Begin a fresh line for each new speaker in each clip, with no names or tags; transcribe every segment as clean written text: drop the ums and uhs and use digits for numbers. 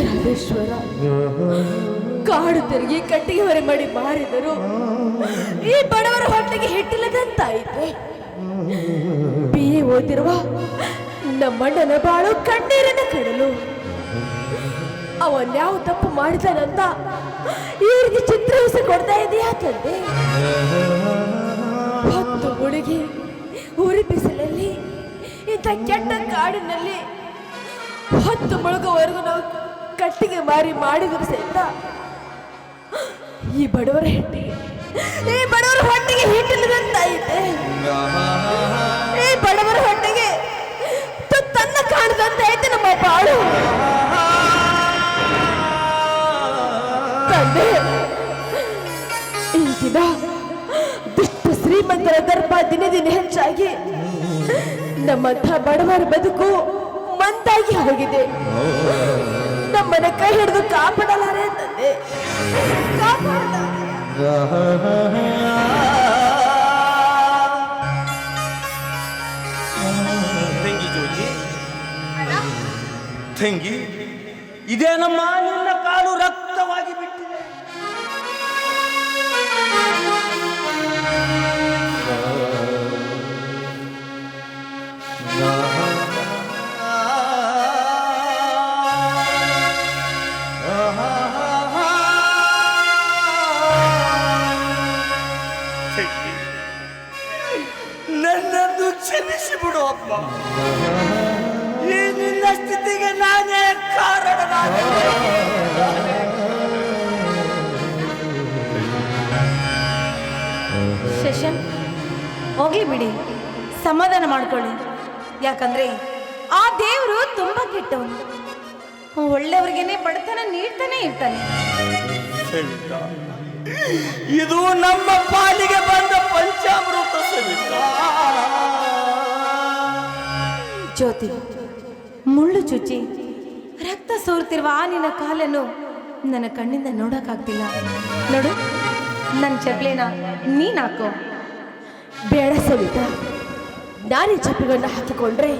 ರಾಮೇಶ್ವರ ಕಾಡು ತಿರುಗಿ ಕಟ್ಟಿಗೆ ಹೊರೆ ಮಾಡಿ ಮಾರಿದರು ಈ ಬಡವರ ಹೊಟ್ಟೆಗೆ ಹಿಟ್ಟಿಲ್ಲದಂತಾಯಿತೆ. BA ಓದಿರುವ ನಮ್ಮಣ್ಣನ ಬಾಳು ಕಣ್ಣೀರಿನ ಕಡಲು. ಅವನ್ಯಾವ ತಪ್ಪು ಮಾಡಿದಾನಂತ ಇವ್ರಿಗೆ ಚಿತ್ರಹಿಂಸೆ ಕೊಡ್ತಾ ಇದೆಯಾ ತಂದೆ? ಹೊತ್ತು ಹುಡುಗಿ ಉರಿ ಬಿಸಿಲಲ್ಲಿ ಇಂಥ ಕೆಟ್ಟ ಕಾಡಿನಲ್ಲಿ ಹೊತ್ತು ಮುಳುಗುವವರೆಗೂ ನಾವು ಕಟ್ಟಿಗೆ ಮಾರಿ ಮಾಡಿದ್ರು ಸಹಿತ ಈ ಬಡವರ ಹೊಟ್ಟೆಗೆ ಹಿಟ್ಟಿಲ್ಲದಂತಾಯಿತೆ. ಈ ಬಡವರ ಹೊಟ್ಟೆಗೆ ತುತ್ತನ್ನ ಕಾಣದಂತಾಯ್ತು ನಮ್ಮ ಬಾಳು. ತಂದೆ, ಈ ದಿನ ದುಷ್ಟ ಶ್ರೀಮಂತರ ದರ್ಪ ದಿನ ದಿನ ಹೆಚ್ಚಾಗಿ ನಮ್ಮಂಥ ಬಡವರ ಬದುಕು ಮಂದಾಗಿ ಹೋಗಿದೆ. ನಮ್ಮನ್ನ ಕೈ ಹಿಡಿದು ಕಾಪಾಡಲಾರೆ ತಂದೆ,
ತಂಗಿ, ಇದೇ ನಮ್ಮ ನಿನ್ನ ಕಾಲು ರಕ್ತವಾಗಿ ಬಿಟ್ಟಿದೆ. ನನ್ನನ್ನು ಕ್ಷಮಿಸಿ ಬಿಡು ಅಪ್ಪ. ಈ ನಿನ್ನ ಸ್ಥಿತಿಗೆ ನಾನೇ ಕಾರಣನಾದ.
ಶೇಷನ್, ಹೋಗ್ಲಿ ಬಿಡಿ, ಸಮಾಧಾನ ಮಾಡ್ಕೊಳ್ಳಿ. ಯಾಕಂದ್ರೆ ಆ ದೇವರು ತುಂಬಾ ಕೆಟ್ಟವನು. ಒಳ್ಳೆಯವ್ರಿಗೇನೆ ಬಡತನ ನೀಡ್ತಾನೆ ಇರ್ತಾನೆ.
ಇದು ನಮ್ಮ ಪಾಲಿಗೆ ಬಂದ ಪಂಚಾಮೃತ ಸವಿತ.
ಜ್ಯೋತಿ, ಮುಳ್ಳು ಚುಚ್ಚಿ ರಕ್ತ ಸೋರ್ತಿರುವ ಆ ನಿನ್ನ ಕಾಲನ್ನು ನನ್ನ ಕಣ್ಣಿಂದ ನೋಡೋಕ್ಕಾಗ್ತಿಲ್ಲ. ನೋಡು, ನನ್ನ ಚಪ್ಲೇನ ನೀನ್ ಹಾಕೋ.
ಬೇಡ ಸವಿತಾ, ನಾನೇ ಚಪ್ಪಲಿಗಳನ್ನ ಹಾಕಿಕೊಂಡ್ರೆ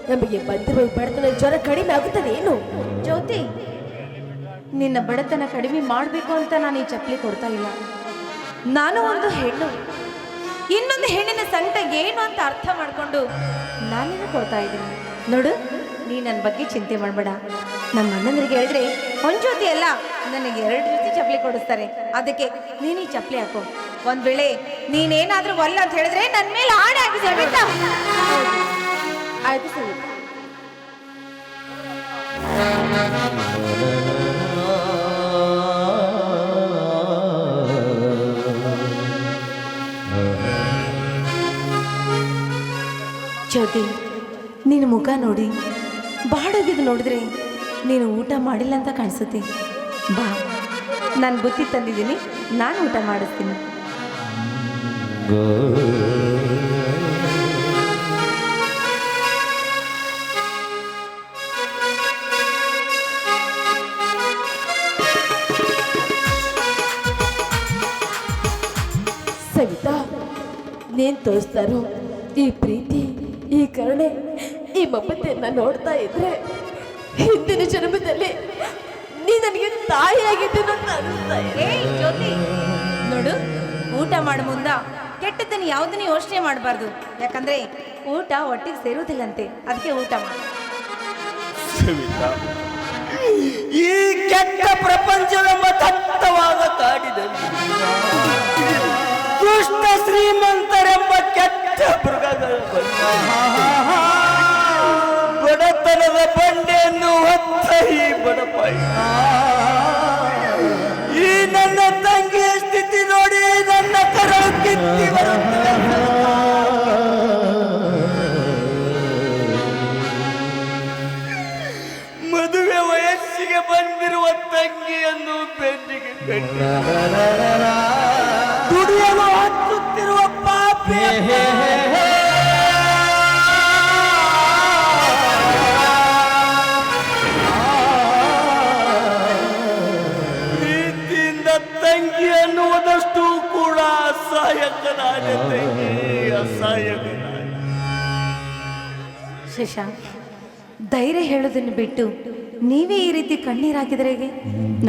ನಮಗೆ ಬಂದಿರುವ ಬಡತನ ಜ್ವರ ಕಡಿಮೆ ಆಗುತ್ತದೆ ಏನು?
ಜ್ಯೋತಿ, ನಿನ್ನ ಬಡತನ ಕಡಿಮೆ ಮಾಡಬೇಕು ಅಂತ ನಾನು ಈ ಚಪ್ಪಲಿ ಕೊಡ್ತಾ ಇಲ್ಲ. ನಾನು ಒಂದು ಹೆಣ್ಣು, ಇನ್ನೊಂದು ಹೆಣ್ಣಿನ ಸಂಕಟ ಏನು ಅಂತ ಅರ್ಥ ಮಾಡಿಕೊಂಡು ನಾನೇನು ಕೊಡ್ತಾ ಇದ್ದೀನಿ. ನೋಡು, ನೀ ನನ್ನ ಬಗ್ಗೆ ಚಿಂತೆ ಮಾಡಬೇಡ. ನಮ್ಮ ಅಣ್ಣಂದ್ರಿಗೆ ಹೇಳಿದ್ರೆ ಒಂದು ಜೊತೆ ಅಲ್ಲ, ನನಗೆ 2 ಜೊತೆ ಚಪ್ಪಲಿ ಕೊಡಿಸ್ತಾರೆ. ಅದಕ್ಕೆ ನೀನು ಈ ಚಪ್ಪಲಿ ಹಾಕೋ. ಒಂದ್ ವೇಳೆ ನೀನೇನಾದ್ರೂ ಒಲ್ಲ ಅಂತ ಹೇಳಿದ್ರೆ ನನ್ನ ಮೇಲೆ ಆಣೆ ಆಗಿದೆ.
ಆಯ್ತು ಸವಿತಾ.
ಜ್ಯೋತಿ, ನಿನ್ನ ಮುಖ ನೋಡಿ ಬಾಡೋಗಿದ್ದು ನೋಡಿದ್ರೆ ನೀನು ಊಟ ಮಾಡಿಲ್ಲ ಅಂತ ಕಾಣಿಸುತ್ತೆ. ಬಾ, ನಾನು ಬುತ್ತಿ ತಂದಿದ್ದೀನಿ, ನಾನು ಊಟ ಮಾಡಿಸ್ತೀನಿ.
ಸವಿತಾ, ನೀನ್ ತೋರಿಸ್ತಾರೋ ಈ ಪ್ರೀತಿ, ಈ ಕರುಣೆ, ಈ ಮಮತೆಯನ್ನ ನೋಡ್ತಾ ಇದ್ರೆ ಹಿಂದಿನ ಜನ್ಮದಲ್ಲಿ ನೀ ನನಗೆ ತಾಯಿಯಾಗಿದ್ದೇನೆ ಅಂತ ಅನಿಸ್ತಾ ಇದೆ.
ಜ್ಯೋತಿ, ನೋಡು, ಊಟ ಮಾಡೋ ಮುಂದ ಕೆಟ್ಟದ್ದನ್ನು ಯಾವುದನ್ನು ಯೋಚನೆ ಮಾಡಬಾರ್ದು. ಯಾಕಂದ್ರೆ ಊಟ ಒಟ್ಟಿಗೆ ಸೇರುವುದಿಲ್ಲಂತೆ, ಅದಕ್ಕೆ ಊಟ ಮಾಡಿ.
ಈ ಕೆಟ್ಟ ಪ್ರಪಂಚವೆಂಬ ದತ್ತವಾದ ಕಾಡಿನಲ್ಲಿ ದುಷ್ಟ ಶ್ರೀಮಂತರೆಂಬ ಕೆಟ್ಟ ಮೃಗಗಳ ಬಡತನದ ಬಂಡೆಯನ್ನು ಹೊತ್ತ ಈ ಬಡಪಾಯಿ, ಈ ನನ್ನ ತಂಗಿಯ ಸ್ಥಿತಿ ನೋಡಿ ನನ್ನ ಕರಳು ಕಿತ್ತಿ ಬರುತ್ತದೆ. ಮದುವೆ ವಯಸ್ಸಿಗೆ ಬಂದಿರುವ ತಂಗಿಯನ್ನು ಬೆನ್ನಿಗೆ ಕಟ್ಟಿ ದುಡಿಯಲು ಹಚ್ಚುತ್ತಿರುವ ಪಾಪಿ ಪ್ರೀತಿಯಿಂದ ತಂಗಿ ಅನ್ನುವುದಷ್ಟು ಕೂಡ ಅಸಹಾಯಕನಾದ ತಂಗಿ, ಅಸಹಾಯಕನಾದ.
ಶಶಾಂಕ್, ಧೈರ್ಯ ಹೇಳೋದನ್ನು ಬಿಟ್ಟು ನೀವೇ ಈ ರೀತಿ ಕಣ್ಣೀರಾಕಿದ್ರೆ ಹೇಗೆ?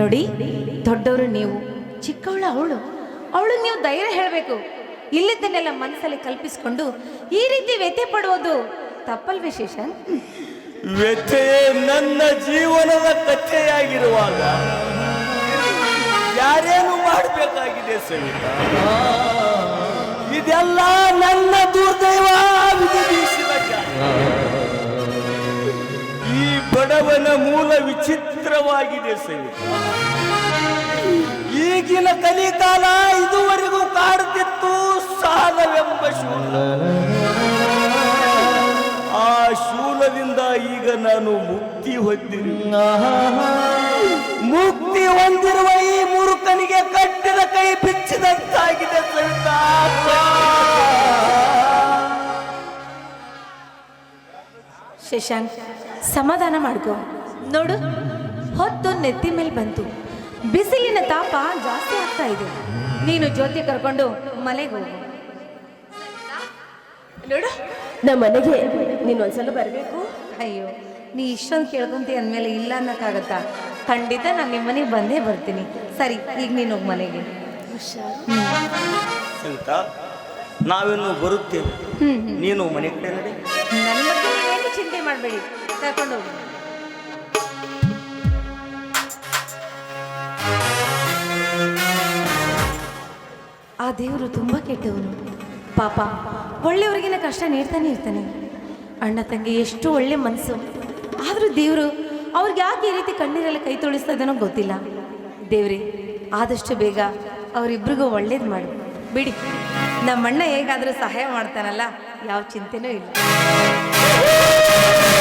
ನೋಡಿ, ದೊಡ್ಡವರು ನೀವು, ಚಿಕ್ಕವಳು ಅವಳು ನೀವು ಧೈರ್ಯ ಹೇಳಬೇಕು. ಇಲ್ಲಿದ್ದನ್ನೆಲ್ಲ ಮನಸ್ಸಲ್ಲಿ ಕಲ್ಪಿಸಿಕೊಂಡು ಈ ರೀತಿ ವ್ಯಥೆ ಪಡುವುದು ತಪ್ಪಲ್ವೇ ಶೇಷನ್?
ವ್ಯಥೆಯೇ ನನ್ನ ಜೀವನದ ಕಥೆಯಾಗಿರುವಾಗ ಯಾರೇನು ಮಾಡಬೇಕಾಗಿದೆ ಸವಿತಾ? ಇದೆಲ್ಲ ನನ್ನ ದುರ್ದೈವ ವಿಧಿ ಬೀಸಿದ ಜಾಗ. ಈ ಬಡವನ ಮೂಲ ವಿಚಿತ್ರವಾಗಿದೆ ಸವಿತಾ. ಈಗಿನ ಕಲಿಕಾಲ ಇದುವರೆಗೂ ಕಾಡುತ್ತಿತ್ತು ಸಾಲವೆಂಬ ಶೂಲ. ಆ ಶೂಲದಿಂದ ಈಗ ನಾನು ಮುಕ್ತಿ ಹೊಂದಿರುವ ಈ ಮುರುಕನಿಗೆ ಕಟ್ಟಿದ ಕೈ ಬಿಚ್ಚಿದಂತಾಗಿದೆ ಸವಿತಾ.
ಶಶಾಂಕ್, ಸಮಾಧಾನ ಮಾಡ್ಕೊ. ನೋಡು, ಹೊತ್ತು ನೆತ್ತಿ ಮೇಲೆ ಬಂತು, ಬಿಸಿಲಿನ ತಾಪ ಜಾಸ್ತಿ ಆಗ್ತಾ ಇದೆ. ನೀನು ಜ್ಯೋತಿ ಕರ್ಕೊಂಡು ಮನೆಗೆ ಹೋಗು.
ನೋಡು, ನಮ್ಮ ಮನೆಗೆ ನೀನು ಒಂದ್ಸಲ ಬರಬೇಕು.
ಅಯ್ಯೋ, ನೀ ಇಷ್ಟೊಂದು ಕೇಳ್ಕೊಂತಿ ಅಂದಮೇಲೆ ಇಲ್ಲ ಅನ್ನೋಕ್ಕಾಗತ್ತಾ? ಖಂಡಿತ ನಾನು ನಿಮ್ಮ ಮನೆಗೆ ಬಂದೇ ಬರ್ತೀನಿ. ಸರಿ, ಈಗ ನೀನು ಹೋಗಿ ಮನೆಗೆ.
ಸವಿತಾ, ನಾವಿನ್ನು ಬರುತ್ತೇವೆ. ನೀನು ಮನೆ ಕಡೆ ನಡಿ.
ನನ್ನ ಬಗ್ಗೆ ನೀವೇನು ಚಿಂತೆ ಮಾಡಬೇಡಿ, ಕರ್ಕೊಂಡು ಹೋಗಿ. ಆ ದೇವರು ತುಂಬ ಕೆಟ್ಟವನು ಪಾಪ. ಒಳ್ಳೆಯವರಿಗಿನ ಕಷ್ಟ ನೀಡ್ತಾನೆ ಇರ್ತಾನೆ. ಅಣ್ಣ ತಂಗಿ ಎಷ್ಟು ಒಳ್ಳೆ ಮನಸ್ಸು, ಆದರೂ ದೇವರು ಅವ್ರಿಗೆ ಯಾಕೆ ಈ ರೀತಿ ಕಣ್ಣೀರೆಲ್ಲ ಕೈ ತೊಳಿಸ್ತಾ ಇದ್ದಾನೋ ಗೊತ್ತಿಲ್ಲ. ದೇವ್ರಿ, ಆದಷ್ಟು ಬೇಗ ಅವರಿಬ್ರಿಗೂ ಒಳ್ಳೇದು ಮಾಡು ಬಿಡಿ. ನಮ್ಮಣ್ಣ ಹೇಗಾದರೂ ಸಹಾಯ ಮಾಡ್ತಾನಲ್ಲ, ಯಾವ ಚಿಂತೆನೂ ಇಲ್ಲ.